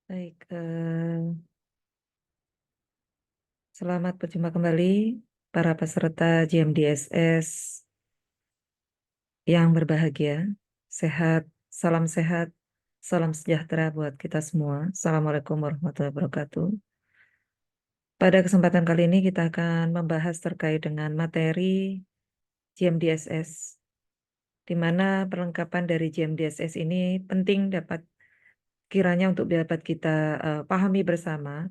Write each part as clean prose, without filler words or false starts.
Baik, selamat berjumpa kembali para peserta JMDSS yang berbahagia, sehat, salam sejahtera buat kita semua. Assalamualaikum warahmatullahi wabarakatuh. Pada kesempatan kali ini kita akan membahas terkait dengan materi JMDSS, di mana perlengkapan dari JMDSS ini penting kiranya untuk dapat kita pahami bersama,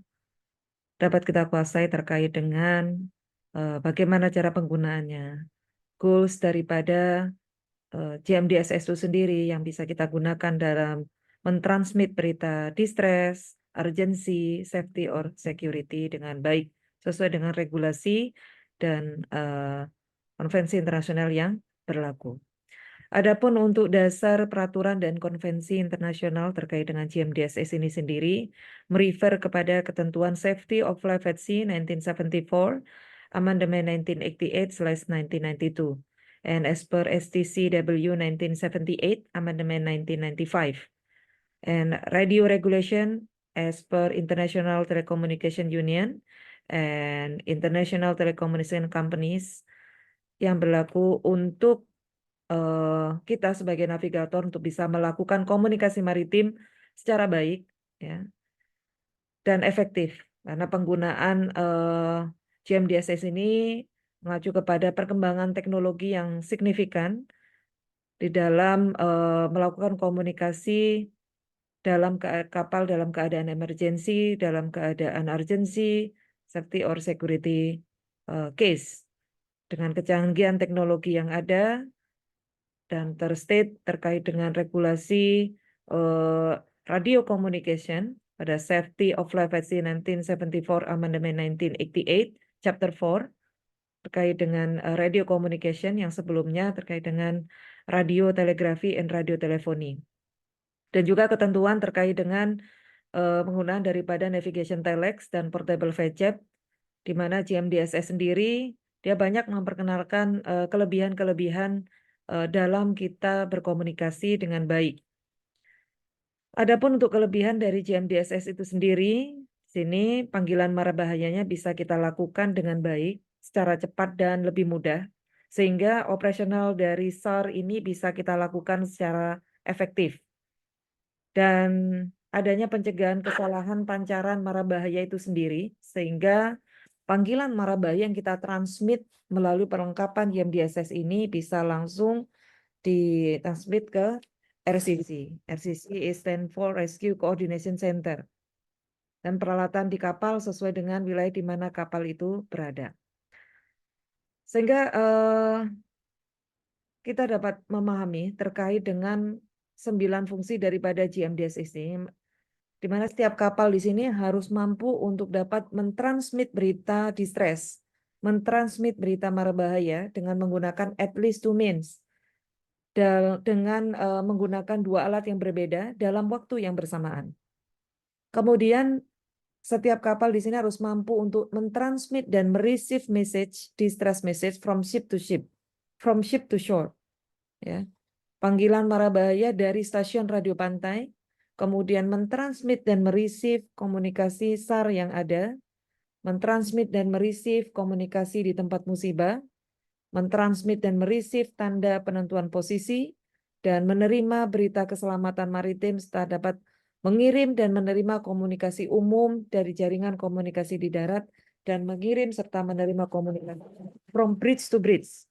dapat kita kuasai terkait dengan bagaimana cara penggunaannya, goals daripada JMDSS itu sendiri yang bisa kita gunakan dalam mentransmit berita distress, urgency, safety, or security dengan baik sesuai dengan regulasi dan konvensi internasional yang berlaku. Adapun untuk dasar peraturan dan konvensi internasional terkait dengan GMDSS ini sendiri, merefer kepada ketentuan Safety of Life at Sea 1974, Amendment 1988/1992, and as per STCW 1978, Amendment 1995, and radio regulation as per International Telecommunication Union and International Telecommunication Companies yang berlaku untuk kita sebagai navigator untuk bisa melakukan komunikasi maritim secara baik, ya, dan efektif. Karena penggunaan GMDSS ini mengacu kepada perkembangan teknologi yang signifikan di dalam melakukan komunikasi dalam kapal dalam keadaan emergensi, dalam keadaan urgency, safety or security case. Dengan kecanggihan teknologi yang ada, dan terstate terkait dengan regulasi radio communication pada Safety of Life at Sea 1974 Amendment 1988 Chapter 4 terkait dengan radio communication yang sebelumnya terkait dengan radio telegrafi and radio teleponi, dan juga ketentuan terkait dengan penggunaan daripada navigation telex dan portable VCHAP, di mana GMDSS sendiri dia banyak memperkenalkan kelebihan-kelebihan dalam kita berkomunikasi dengan baik. Adapun untuk kelebihan dari GMDSS itu sendiri, sini panggilan mara bahayanya bisa kita lakukan dengan baik, secara cepat dan lebih mudah, sehingga operasional dari SAR ini bisa kita lakukan secara efektif. Dan adanya pencegahan kesalahan pancaran mara bahaya itu sendiri, sehingga panggilan mara bahaya yang kita transmit melalui perlengkapan GMDSS ini bisa langsung ditransmit ke RCC. RCC stand for Rescue Coordination Center. Dan peralatan di kapal sesuai dengan wilayah di mana kapal itu berada. Sehingga kita dapat memahami terkait dengan 9 fungsi daripada GMDSS ini, di mana setiap kapal di sini harus mampu untuk dapat mentransmit berita distress, mentransmit berita mara bahaya dengan menggunakan at least 2 means, dengan menggunakan 2 alat yang berbeda dalam waktu yang bersamaan. Kemudian setiap kapal di sini harus mampu untuk mentransmit dan mereceive message, distress message from ship to shore. Ya. Panggilan mara bahaya dari stasiun radio pantai, kemudian mentransmit dan mereceive komunikasi SAR yang ada, mentransmit dan mereceive komunikasi di tempat musibah, mentransmit dan mereceive tanda penentuan posisi, dan menerima berita keselamatan maritim serta dapat mengirim dan menerima komunikasi umum dari jaringan komunikasi di darat, dan mengirim serta menerima komunikasi from bridge to bridge,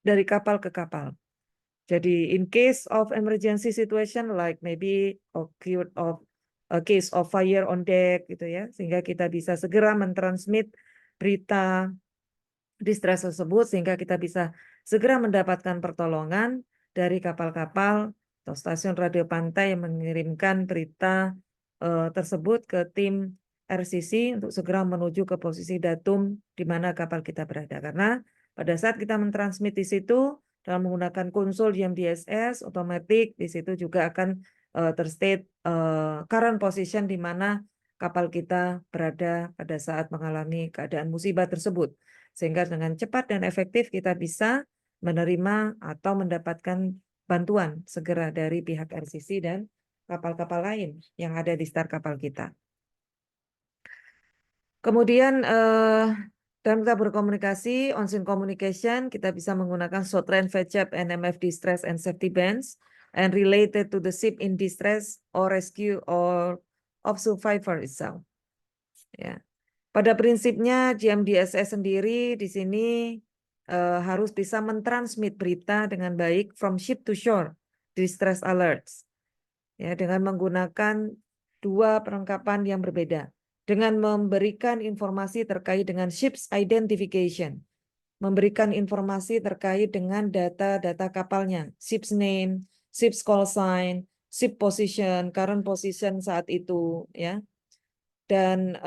dari kapal ke kapal. Jadi in case of emergency situation like maybe occurred of a case of fire on deck gitu ya, sehingga kita bisa segera mentransmit berita distress tersebut sehingga kita bisa segera mendapatkan pertolongan dari kapal-kapal atau stasiun radio pantai yang mengirimkan berita tersebut ke tim RCC untuk segera menuju ke posisi datum di mana kapal kita berada. Karena pada saat kita mentransmit di situ dalam menggunakan konsol GMDSS otomatis di situ juga akan terstate current position di mana kapal kita berada pada saat mengalami keadaan musibah tersebut. Sehingga dengan cepat dan efektif kita bisa menerima atau mendapatkan bantuan segera dari pihak RCC dan kapal-kapal lain yang ada di sekitar kapal kita. Kemudian dalam kita berkomunikasi, on-scene communication, kita bisa menggunakan short-range VCHAP and MF distress and safety bands and related to the ship in distress or rescue or of survivor itself. Ya. Pada prinsipnya GMDSS sendiri di sini harus bisa mentransmit berita dengan baik from ship to shore, distress alerts. Ya, dengan menggunakan dua perlengkapan yang berbeda. Dengan memberikan informasi terkait dengan ship's identification. Memberikan informasi terkait dengan data-data kapalnya. Ship's name, ship's call sign, ship position, current position saat itu. Ya. Dan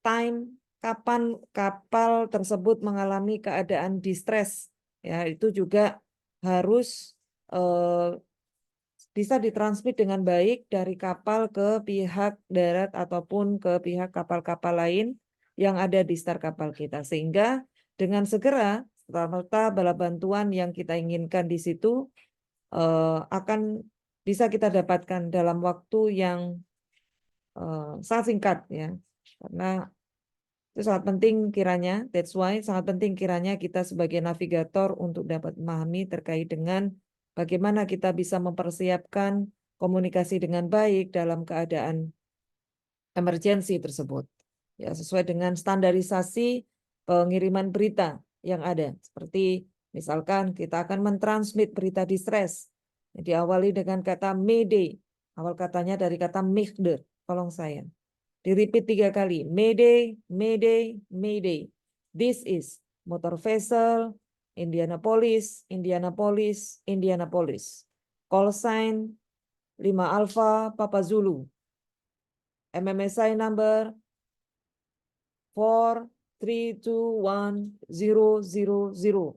time kapan kapal tersebut mengalami keadaan distress. Ya, itu juga harus bisa ditransmit dengan baik dari kapal ke pihak darat ataupun ke pihak kapal-kapal lain yang ada di sekitar kapal kita. Sehingga dengan segera serta bala bantuan yang kita inginkan di situ akan bisa kita dapatkan dalam waktu yang sangat singkat ya. Karena itu sangat penting kiranya, that's why sangat penting kiranya kita sebagai navigator untuk dapat memahami terkait dengan bagaimana kita bisa mempersiapkan komunikasi dengan baik dalam keadaan emergensi tersebut. Ya, sesuai dengan standarisasi pengiriman berita yang ada. Seperti misalkan kita akan mentransmit berita distress. Diawali dengan kata Mayday. Awal katanya dari kata Migder. Tolong saya. Di-repeat 3 kali. Mayday, Mayday, Mayday. This is motor vessel, Indianapolis, Indianapolis, Indianapolis. Call sign 5 Alpha Papa Zulu. MMSI number 4321000.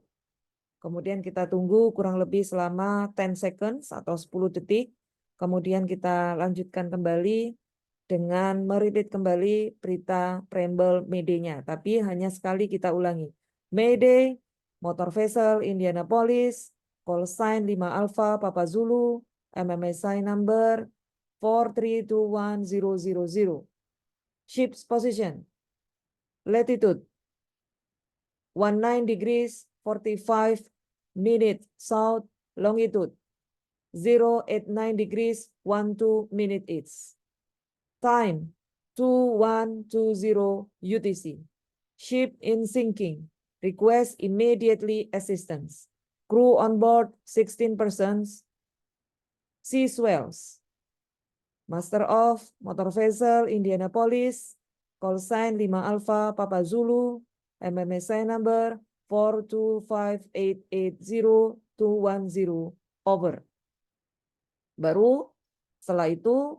Kemudian kita tunggu kurang lebih selama 10 seconds atau 10 detik. Kemudian kita lanjutkan kembali dengan merepeat kembali berita preamble Mayday-nya. Tapi hanya sekali kita ulangi. Mayday, motor vessel Indianapolis, call sign 5 Alpha Papa Zulu, MMSI number 4321000. Ship's position, latitude 19 degrees 45 minutes south, longitude 089 degrees 12 minutes east. Time 2120 UTC. Ship in sinking. Request immediately assistance. Crew on board 16 persons. Sea swells. Master of motor vessel Indianapolis. Call sign 5 Alpha Papa Zulu. MMSI number 425880210. Over. Baru setelah itu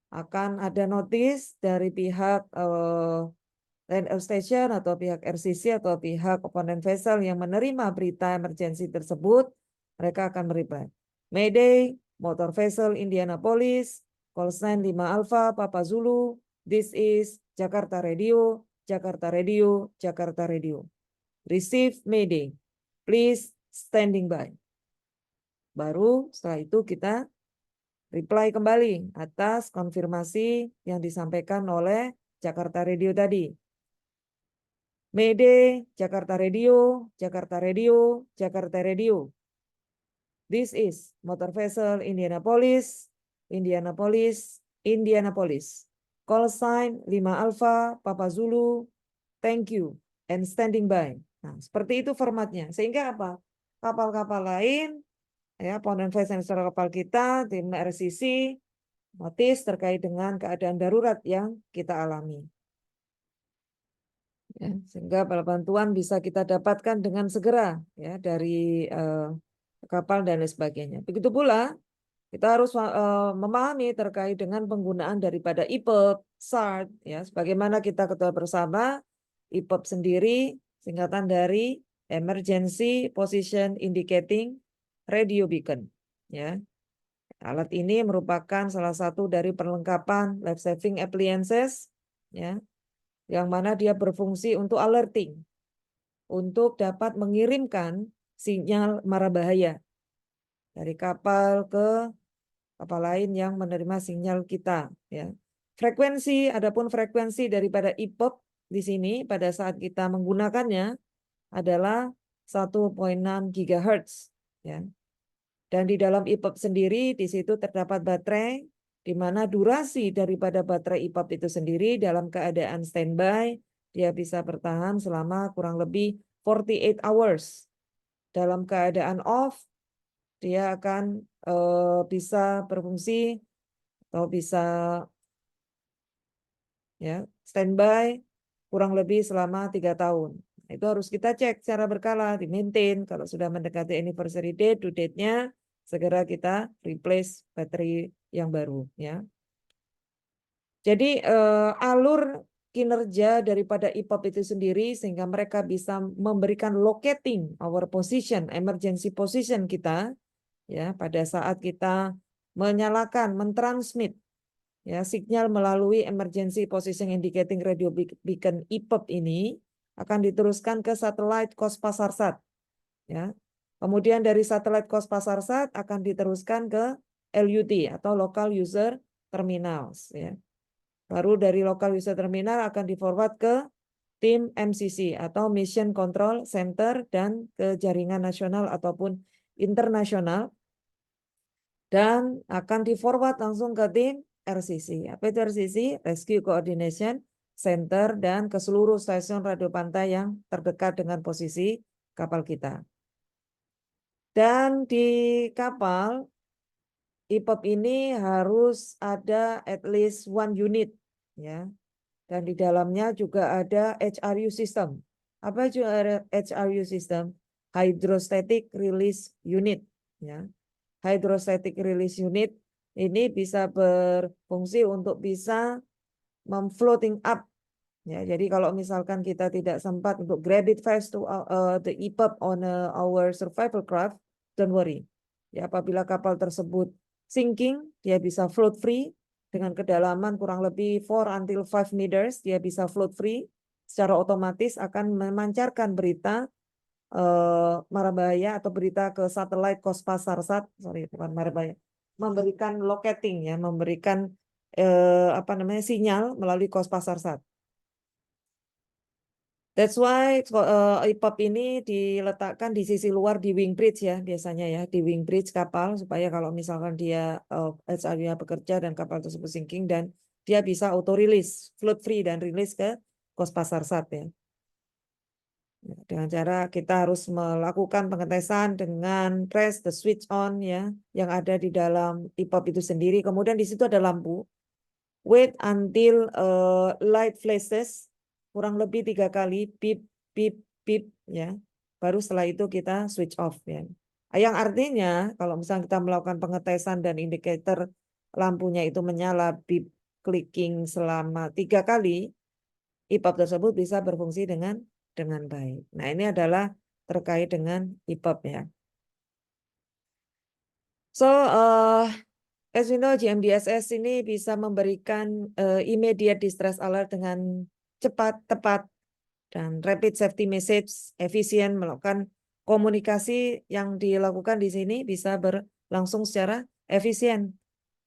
akan ada notis dari pihak land station atau pihak RCC atau pihak opponent vessel yang menerima berita emergensi tersebut. Mereka akan mereply. Mayday, motor vessel Indianapolis, call sign 5 Alpha Papa Zulu. This is Jakarta Radio, Jakarta Radio, Jakarta Radio. Receive Mayday. Please standing by. Baru setelah itu kita reply kembali atas konfirmasi yang disampaikan oleh Jakarta Radio tadi. Mayday, Jakarta Radio, Jakarta Radio, Jakarta Radio. This is motor vessel Indianapolis, Indianapolis, Indianapolis. Call sign 5 Alpha Papa Zulu. Thank you and standing by. Nah, seperti itu formatnya. Sehingga apa? Kapal-kapal lain ya, opponent vessel kapal kita, tim RCC, notis terkait dengan keadaan darurat yang kita alami. Ya, sehingga bala bantuan bisa kita dapatkan dengan segera ya dari kapal dan lain sebagainya. Begitu pula kita harus memahami terkait dengan penggunaan daripada EPIRB, SART, ya, sebagaimana kita ketahui bersama, EPIRB sendiri singkatan dari Emergency Position Indicating Radio Beacon. Ya, alat ini merupakan salah satu dari perlengkapan life saving appliances, ya, yang mana dia berfungsi untuk alerting, untuk dapat mengirimkan sinyal mara bahaya dari kapal ke kapal lain yang menerima sinyal kita, ya. Adapun frekuensi daripada EPOP di sini pada saat kita menggunakannya adalah 1,6 GHz, ya. Dan di dalam EPOP sendiri di situ terdapat baterai di mana durasi daripada baterai EPOP itu sendiri dalam keadaan standby dia bisa bertahan selama kurang lebih 48 hours. Dalam keadaan off dia akan bisa berfungsi atau bisa ya standby kurang lebih selama 3 tahun. Itu harus kita cek secara berkala, di maintain. Kalau sudah mendekati anniversary date, due date-nya, segera kita replace baterai yang baru, ya. Jadi alur kinerja daripada EPOP itu sendiri sehingga mereka bisa memberikan locating our position, emergency position kita, ya, pada saat kita menyalakan, mentransmit ya sinyal melalui emergency position indicating radio beacon EPOP ini akan diteruskan ke satelit Cospasarsat, ya. Kemudian dari satelit Cospasarsat akan diteruskan ke LUT atau local user terminals, ya. Baru dari local user terminal akan di-forward ke tim MCC atau Mission Control Center dan ke jaringan nasional ataupun internasional dan akan di-forward langsung ke tim RCC. Apa itu RCC? Rescue Coordination Center dan ke seluruh stasiun radio pantai yang terdekat dengan posisi kapal kita. Dan di kapal EPOP ini harus ada at least 1 unit, ya. Dan di dalamnya juga ada HRU system. Apa itu HRU system? Hydrostatic Release Unit, ya. Hydrostatic Release Unit ini bisa berfungsi untuk bisa memfloating up, ya. Jadi kalau misalkan kita tidak sempat untuk grab it fast to the EPOP on our survival craft, don't worry. Ya, apabila kapal tersebut sinking, dia bisa float free dengan kedalaman kurang lebih 4 until 5 meters, dia bisa float free secara otomatis akan memancarkan berita mara bahaya atau berita ke satelit Cospasarsat, bukan mara bahaya, memberikan locating, ya, memberikan sinyal melalui Cospasarsat. That's why EPOP ini diletakkan di sisi luar di wing bridge, ya, biasanya, ya, di wing bridge kapal supaya kalau misalkan dia HRU-nya bekerja dan kapal tersebut sinking dan dia bisa auto release, float free dan release ke Cospasarsat, ya. Dengan cara kita harus melakukan pengetesan dengan press the switch on, ya, yang ada di dalam EPOP itu sendiri. Kemudian di situ ada lampu. Wait until light flashes kurang lebih 3 kali, pip, pip, pip, ya. Baru setelah itu kita switch off, ya. Yang artinya kalau misalnya kita melakukan pengetesan dan indikator lampunya itu menyala, pip, clicking selama 3 kali, EPOP tersebut bisa berfungsi dengan baik. Nah, ini adalah terkait dengan EPOP, ya. So, as you know, GMDSS ini bisa memberikan immediate distress alert dengan cepat, tepat, dan rapid safety message, efisien, melakukan komunikasi yang dilakukan di sini bisa berlangsung secara efisien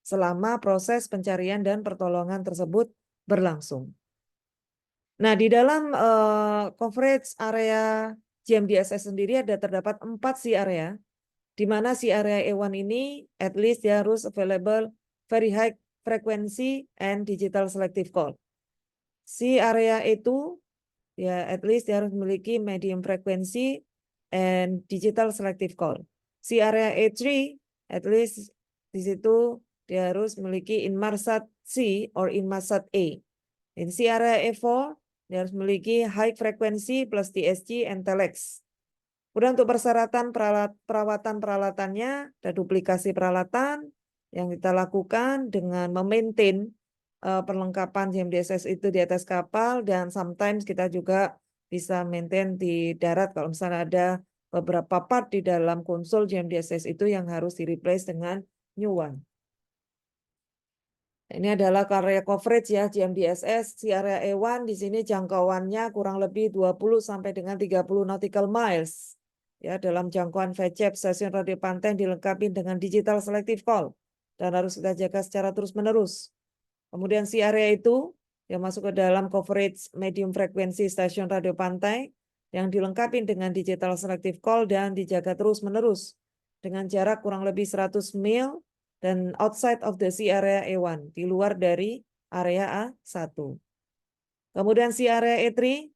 selama proses pencarian dan pertolongan tersebut berlangsung. Nah, di dalam coverage area GMDSS sendiri terdapat 4 sea area, di mana sea area E1 ini at least dia harus available very high frequency and digital selective call. Sea area E2 ya at least dia harus memiliki medium frequency and digital selective call. Sea area E3 at least di situ dia harus memiliki Inmarsat C or Inmarsat A. In sea area E4 dia harus memiliki high frequency plus TSG and telex. Kemudian untuk persyaratan peralatannya, ada duplikasi peralatan yang kita lakukan dengan memaintain perlengkapan GMDSS itu di atas kapal dan sometimes kita juga bisa maintain di darat kalau misalnya ada beberapa part di dalam konsol GMDSS itu yang harus di-replace dengan new one. Ini adalah area coverage, ya, GMDSS di area E1 di sini jangkauannya kurang lebih 20 sampai dengan 30 nautical miles. Ya, dalam jangkauan VCEP stasiun radio pantai dilengkapi dengan digital selective call dan harus kita jaga secara terus-menerus. Kemudian sea area itu yang masuk ke dalam coverage medium frekuensi stasiun radio pantai yang dilengkapi dengan digital selective call dan dijaga terus-menerus dengan jarak kurang lebih 100 mil dan outside of the sea area A1, di luar dari area A1. Kemudian sea area E3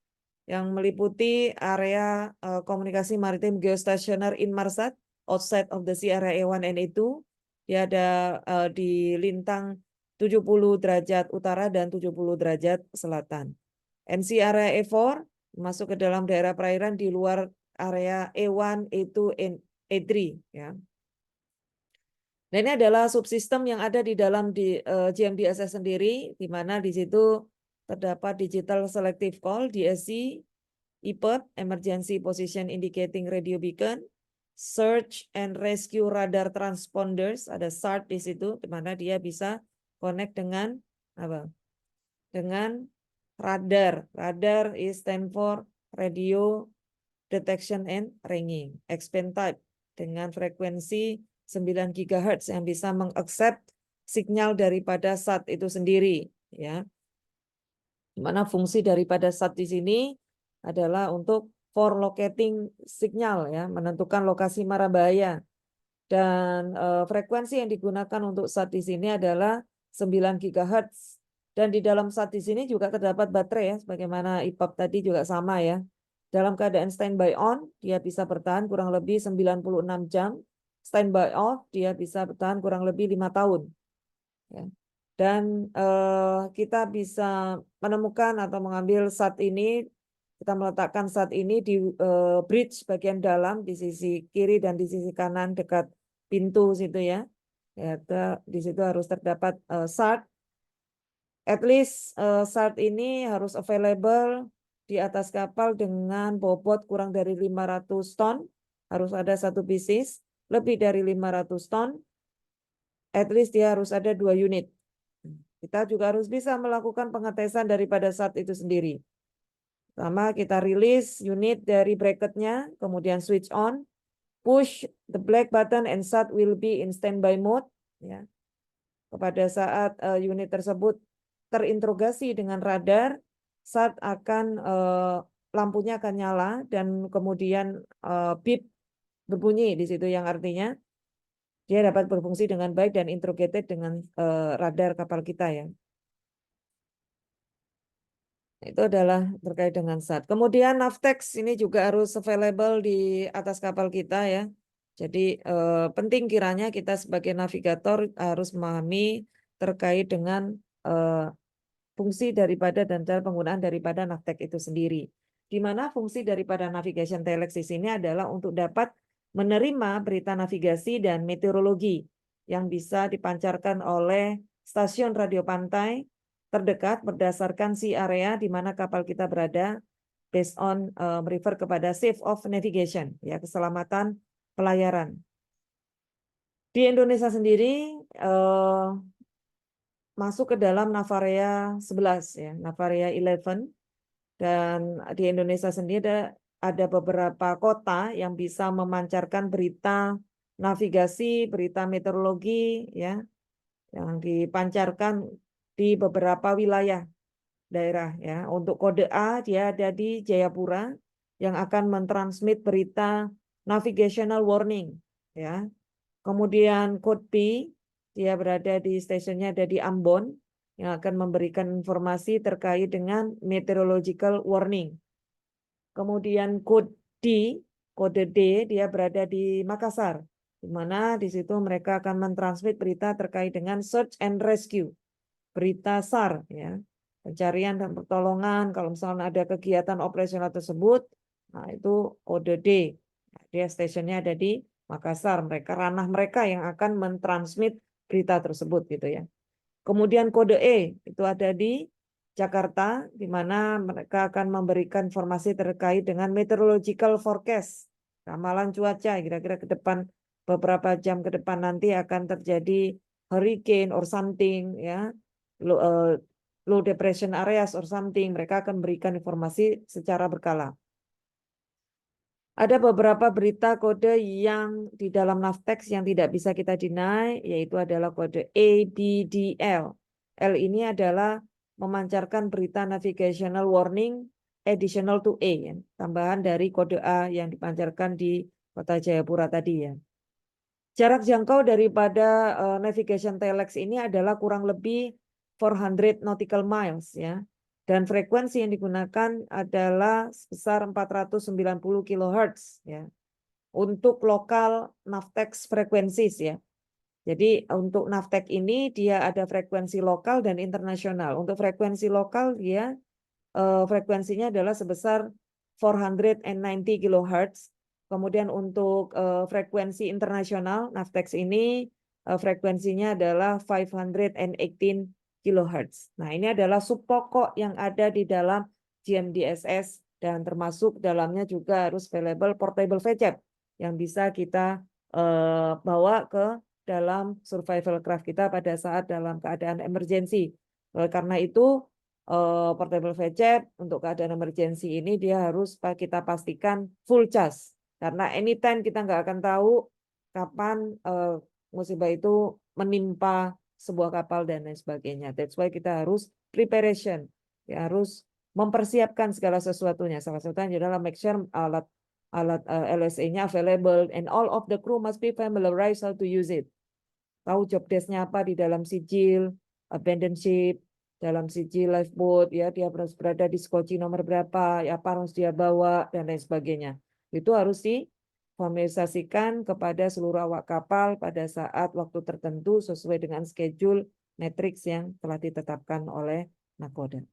yang meliputi area komunikasi maritim geostationer Inmarsat outside of the sea area A1 and A2. Dia ada di lintang 70 derajat utara dan 70 derajat selatan. NC area E4 masuk ke dalam daerah perairan di luar area A1, A2, and A3 ya. Dan ini adalah subsistem yang ada di dalam GMDSS sendiri, di mana di situ terdapat digital selective call, DSC, IPER, Emergency Position Indicating Radio Beacon, Search and Rescue Radar Transponders, ada SART di situ, di mana dia bisa connect dengan apa? Dengan radar. Radar is stand for Radio Detection and Ringing, X-band type, dengan frekuensi 9 GHz yang bisa mengaccept sinyal daripada SAT itu sendiri, ya. Dimana fungsi daripada SAT di sini adalah untuk for locating signal, ya, menentukan lokasi mara bahaya. Dan frekuensi yang digunakan untuk SAT di sini adalah 9 GHz. Dan di dalam SAT di sini juga terdapat baterai, ya, sebagaimana IPAP tadi juga sama, ya. Dalam keadaan standby on, dia bisa bertahan kurang lebih 96 jam. Standby off, dia bisa bertahan kurang lebih 5 tahun. Ya. Dan kita bisa menemukan atau mengambil SAT ini, kita meletakkan SAT ini di bridge bagian dalam di sisi kiri dan di sisi kanan dekat pintu situ, ya. Ya, di situ harus terdapat SAT. At least SAT ini harus available di atas kapal dengan bobot kurang dari 500 ton. Harus ada satu pieces, lebih dari 500 ton. At least dia harus ada 2 unit. Kita juga harus bisa melakukan pengetesan daripada SAT itu sendiri. Pertama, kita rilis unit dari bracketnya, kemudian switch on, push the black button and SAT will be in standby mode. Ya. Pada saat unit tersebut terinterogasi dengan radar, SAT akan lampunya akan nyala dan kemudian beep berbunyi di situ, yang artinya dia dapat berfungsi dengan baik dan interrogated dengan radar kapal kita, ya. Itu adalah terkait dengan SAT. Kemudian Navtex ini juga harus available di atas kapal kita, ya. Jadi penting kiranya kita sebagai navigator harus memahami terkait dengan fungsi daripada dan cara penggunaan daripada Navtex itu sendiri. Di mana fungsi daripada navigation telex di sini adalah untuk dapat menerima berita navigasi dan meteorologi yang bisa dipancarkan oleh stasiun radio pantai terdekat berdasarkan sea area di mana kapal kita berada, based on refer kepada safe of navigation, ya, keselamatan pelayaran. Di Indonesia sendiri masuk ke dalam Navarea 11, ya, Navarea 11, dan di Indonesia sendiri ada beberapa kota yang bisa memancarkan berita navigasi, berita meteorologi, ya, yang dipancarkan di beberapa wilayah daerah, ya. Untuk kode A dia ada di Jayapura yang akan mentransmit berita navigational warning, ya. Kemudian kode B dia berada di stasiunnya ada di Ambon yang akan memberikan informasi terkait dengan meteorological warning. Kemudian kode D dia berada di Makassar, di mana di situ mereka akan mentransmit berita terkait dengan search and rescue, berita SAR, ya, pencarian dan pertolongan kalau misalnya ada kegiatan operasional tersebut. Nah, itu kode D. Nah, dia stasiunnya ada di Makassar, mereka ranah mereka yang akan mentransmit berita tersebut, gitu, ya. Kemudian kode E itu ada di Jakarta, di mana mereka akan memberikan informasi terkait dengan meteorological forecast, ramalan cuaca kira-kira ke depan beberapa jam ke depan nanti akan terjadi hurricane or something, ya, low depression areas or something. Mereka akan memberikan informasi secara berkala. Ada beberapa berita kode yang di dalam Navtex yang tidak bisa kita deny, yaitu adalah kode ABDL. L ini adalah memancarkan berita navigational warning additional to A, ya, tambahan dari kode A yang dipancarkan di Kota Jayapura tadi ya. Jarak jangkau daripada navigation telex ini adalah kurang lebih 400 nautical miles ya. Dan frekuensi yang digunakan adalah sebesar 490 kHz ya. Untuk lokal Navtex frekuensis ya. Jadi untuk Navtex ini dia ada frekuensi lokal dan internasional. Untuk frekuensi lokal dia frekuensinya adalah sebesar 490 kHz. Kemudian untuk frekuensi internasional Navtex ini frekuensinya adalah 518 kHz. Nah, ini adalah sub pokok yang ada di dalam GMDSS dan termasuk dalamnya juga harus available portable VCHAP yang bisa kita bawa ke dalam survival craft kita pada saat dalam keadaan emergensi. Karena itu portable VCHAP untuk keadaan emergensi ini dia harus kita pastikan full charge karena anytime kita nggak akan tahu kapan musibah itu menimpa sebuah kapal dan lain sebagainya. That's why kita harus preparation, ya, harus mempersiapkan segala sesuatunya. Salah satunya adalah make sure alat LSA-nya available and all of the crew must be familiarized how to use it. Tahu job desk-nya apa di dalam sijil, abandon ship, dalam sijil lifeboat, ya dia harus berada di skoci nomor berapa, ya apa harus dia bawa dan lain sebagainya. Itu harus difamiliarisasikan kepada seluruh awak kapal pada saat waktu tertentu sesuai dengan schedule matrix yang telah ditetapkan oleh Nakoda.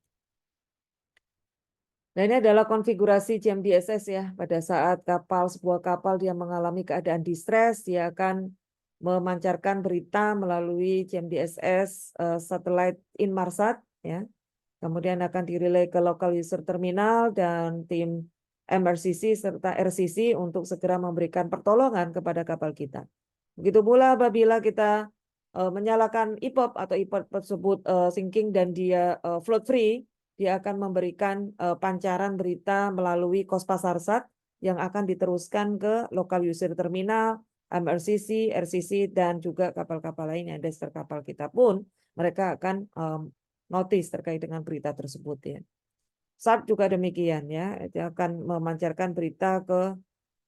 Nah, ini adalah konfigurasi GMDSS ya. Pada saat sebuah kapal dia mengalami keadaan distress, dia akan memancarkan berita melalui GMDSS satellite Inmarsat ya. Kemudian akan direlay ke local user terminal dan tim MRCC serta RCC untuk segera memberikan pertolongan kepada kapal kita. Begitu pula apabila kita menyalakan IPOP atau IPOP tersebut sinking dan dia float free, dia akan memberikan pancaran berita melalui Kospasarsat yang akan diteruskan ke local user terminal, MRCC, RCC, dan juga kapal-kapal lain yang ada di kapal kita pun, mereka akan notice terkait dengan berita tersebut ya. SART juga demikian ya, dia akan memancarkan berita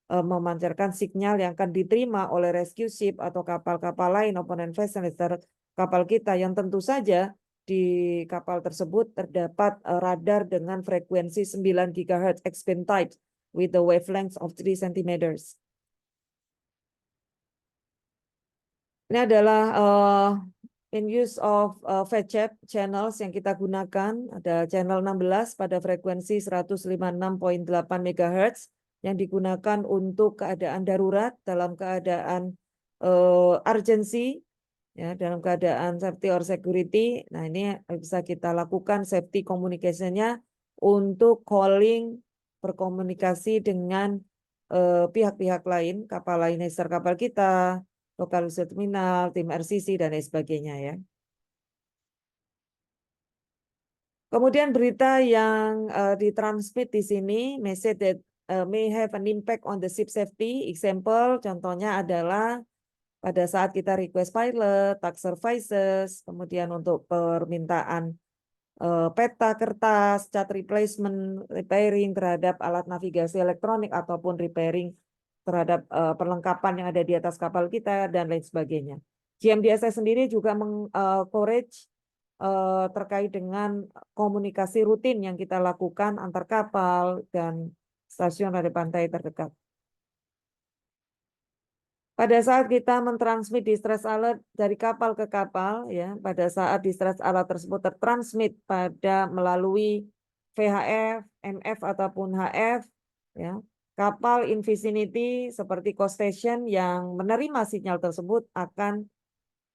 memancarkan sinyal yang akan diterima oleh rescue ship atau kapal-kapal lain opponent vessel kapal kita yang tentu saja di kapal tersebut terdapat radar dengan frekuensi 9 GHz X-band type with the wavelength of 3 cm. Ini adalah in use of VCHAP channels yang kita gunakan. Ada channel 16 pada frekuensi 156.8 MHz yang digunakan untuk keadaan darurat dalam keadaan urgency, ya, dalam keadaan safety or security. Nah, ini bisa kita lakukan safety communication-nya untuk calling, berkomunikasi dengan pihak-pihak lain, kapal lain, kapal kita, lokal user terminal, tim RCC, dan lain sebagainya ya. Kemudian berita yang ditransmit di sini, message that may have an impact on the ship safety. Example, contohnya adalah pada saat kita request pilot, task services, kemudian untuk permintaan peta kertas, cat replacement, repairing terhadap alat navigasi elektronik ataupun repairing terhadap perlengkapan yang ada di atas kapal kita dan lain sebagainya. GMDSS sendiri juga mengencourage terkait dengan komunikasi rutin yang kita lakukan antar kapal dan stasiun radar pantai terdekat. Pada saat kita mentransmit distress alert dari kapal ke kapal, ya, pada saat distress alert tersebut tertransmit melalui VHF, MF ataupun HF, ya, kapal in vicinity seperti coast station yang menerima sinyal tersebut akan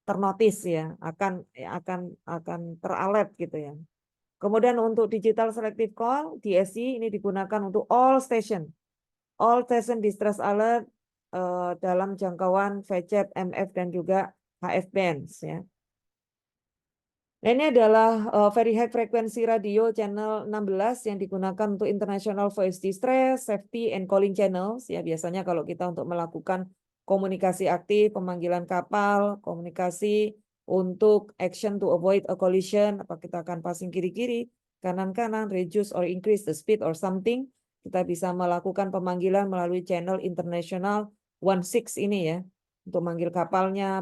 ternotis ya, akan teralert gitu ya. Kemudian untuk digital selective call DSC ini digunakan untuk all station distress alert dalam jangkauan VCHAP, MF dan juga HF bands ya. Nah, ini adalah very high frequency radio channel 16 yang digunakan untuk international voice distress, safety, and calling channels. Ya, biasanya kalau kita untuk melakukan komunikasi aktif, pemanggilan kapal, komunikasi untuk action to avoid a collision, apa kita akan passing kiri-kiri, kanan-kanan, reduce or increase the speed or something, kita bisa melakukan pemanggilan melalui channel international 16 ini ya. Untuk manggil kapalnya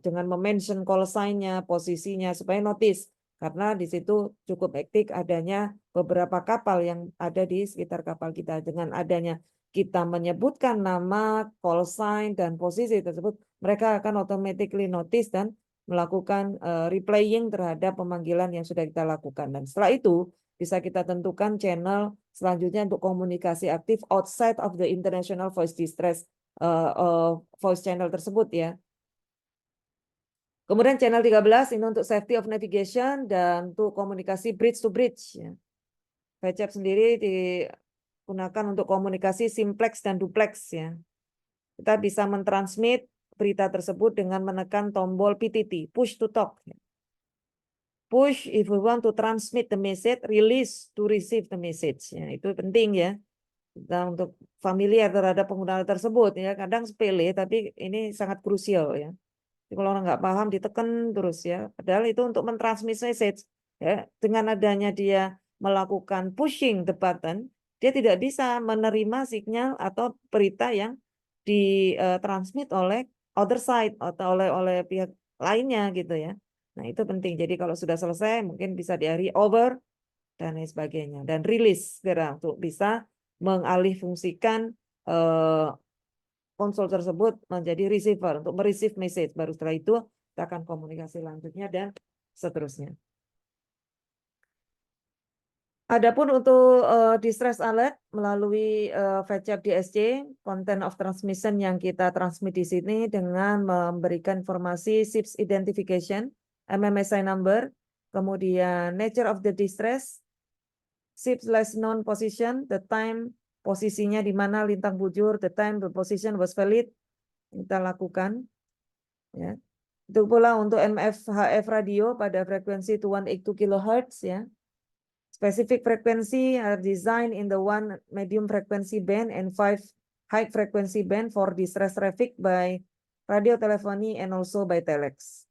dengan mention call sign-nya, posisinya supaya notice karena di situ cukup hektik adanya beberapa kapal yang ada di sekitar kapal kita. Dengan adanya kita menyebutkan nama, call sign dan posisi tersebut, mereka akan automatically notice dan melakukan replaying terhadap pemanggilan yang sudah kita lakukan. Dan setelah itu bisa kita tentukan channel selanjutnya untuk komunikasi aktif outside of the international voice distress voice channel tersebut ya. Kemudian channel 13 ini untuk safety of navigation dan untuk komunikasi bridge to bridge ya. VCAP sendiri digunakan untuk komunikasi simplex dan duplex ya. Kita bisa mentransmit berita tersebut dengan menekan tombol PTT, push to talk. Push if we want to transmit the message, release to receive the message. Ya, itu penting ya. Kita untuk familiar terhadap penggunaan tersebut ya, kadang sepele tapi ini sangat krusial ya. Jadi kalau orang nggak paham ditekan terus ya, padahal itu untuk mentransmit message ya. Dengan adanya dia melakukan pushing the button, dia tidak bisa menerima sinyal atau berita yang ditransmit oleh other side atau oleh pihak lainnya gitu ya. Nah itu penting. Jadi kalau sudah selesai mungkin bisa di over dan lain sebagainya dan rilis segera untuk bisa mengalihfungsikan konsol tersebut menjadi receiver untuk mereceive message. Baru setelah itu kita akan komunikasi lanjutnya dan seterusnya. Adapun untuk distress alert melalui VCAP DSC, content of transmission yang kita transmit di sini dengan memberikan informasi ships identification, MMSI number, kemudian nature of the distress, ship last known position, the time, posisinya di mana lintang bujur, the time, the position was valid, kita lakukan. Ya. Itu pula untuk MFHF radio pada frekuensi 2182 kHz ya. Specific frequency are designed in the 1 medium frequency band and 5 high frequency band for distress traffic by radio telephony and also by telex.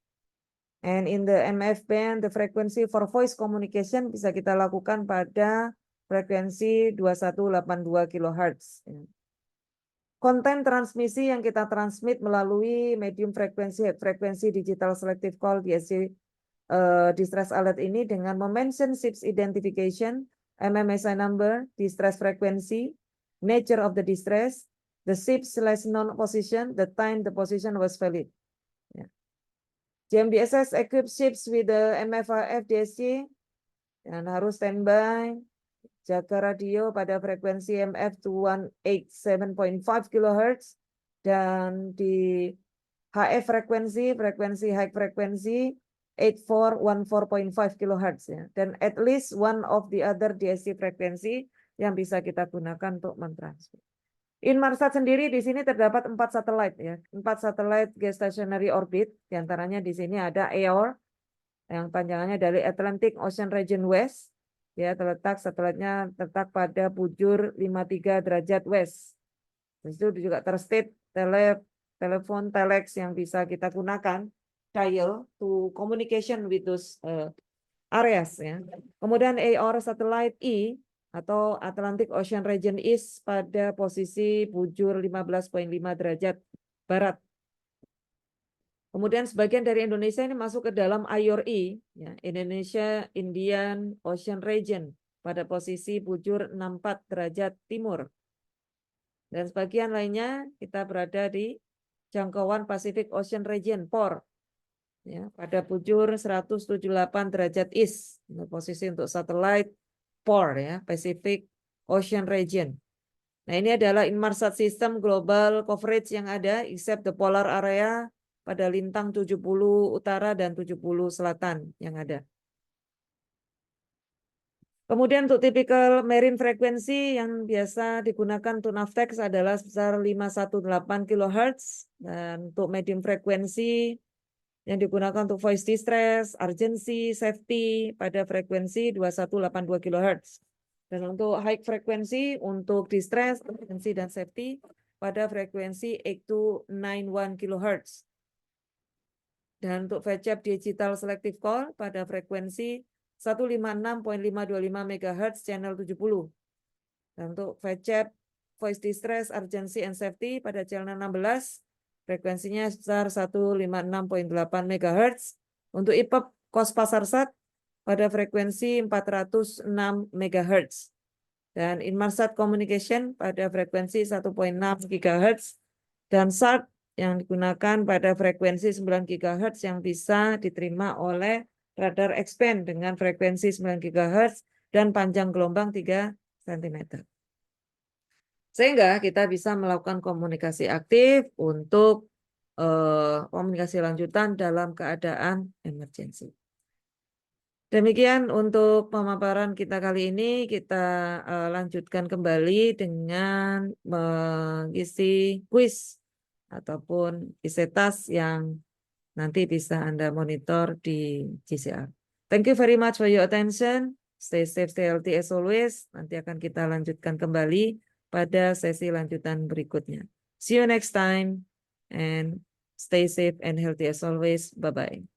And in the MF band, the frequency for voice communication bisa kita lakukan pada frekuensi 2182 kHz. Konten transmisi yang kita transmit melalui medium frekuensi digital selective call DSC distress alert ini dengan mention ships identification, MMSI number, distress frequency, nature of the distress, the ship/non position, the time the position was valid. Ya. GMDSS equips ships with the MFHF DSC dan harus standby. Jaga radio pada frekuensi MF 287.5 kHz dan di HF frekuensi high frekuensi 8414.5 kHz ya. Dan at least one of the other DSC frekuensi yang bisa kita gunakan untuk mentransmit. Inmarsat sendiri di sini terdapat 4 satelit ya, 4 satelit geostationary orbit, diantaranya di sini ada EOR yang panjangannya dari Atlantic Ocean Region West. Ya, satelitnya terletak pada bujur 53 derajat west. Itu juga terstate telepon telex yang bisa kita gunakan dial to communication with those areas ya. Kemudian AR satellite E atau Atlantic Ocean Region East pada posisi bujur 15,5 derajat barat. Kemudian sebagian dari Indonesia ini masuk ke dalam IOR-E, ya, Indonesia Indian Ocean Region pada posisi bujur 64 derajat timur. Dan sebagian lainnya kita berada di jangkauan Pacific Ocean Region, POR, ya, pada bujur 178 derajat east. Ini posisi untuk satelit POR, ya, Pacific Ocean Region. Nah ini adalah Inmarsat System Global Coverage yang ada, except the polar area, pada lintang 70 utara dan 70 selatan yang ada. Kemudian untuk typical marine frekuensi yang biasa digunakan untuk Navtex adalah sebesar 518 kHz. Dan untuk medium frekuensi yang digunakan untuk voice distress, urgency, safety pada frekuensi 2182 kHz. Dan untuk high frekuensi untuk distress, urgency, dan safety pada frekuensi 8291 kHz. Dan untuk VCHF digital selective call pada frekuensi 156.525 MHz channel 70. Dan untuk VCHF voice distress, urgency, and safety pada channel 16, frekuensinya sebesar 156.8 MHz. Untuk IPEP kos pasar SAT pada frekuensi 406 MHz. Dan Inmarsat Communication pada frekuensi 1.6 GHz. Dan SAT yang digunakan pada frekuensi 9 GHz yang bisa diterima oleh radar X-band dengan frekuensi 9 GHz dan panjang gelombang 3 cm. Sehingga kita bisa melakukan komunikasi aktif untuk komunikasi lanjutan dalam keadaan emergensi. Demikian untuk pemaparan kita kali ini. Kita lanjutkan kembali dengan mengisi kuis ataupun isi tas yang nanti bisa Anda monitor di GCR. Thank you very much for your attention. Stay safe, stay healthy as always. Nanti akan kita lanjutkan kembali pada sesi lanjutan berikutnya. See you next time and stay safe and healthy as always. Bye-bye.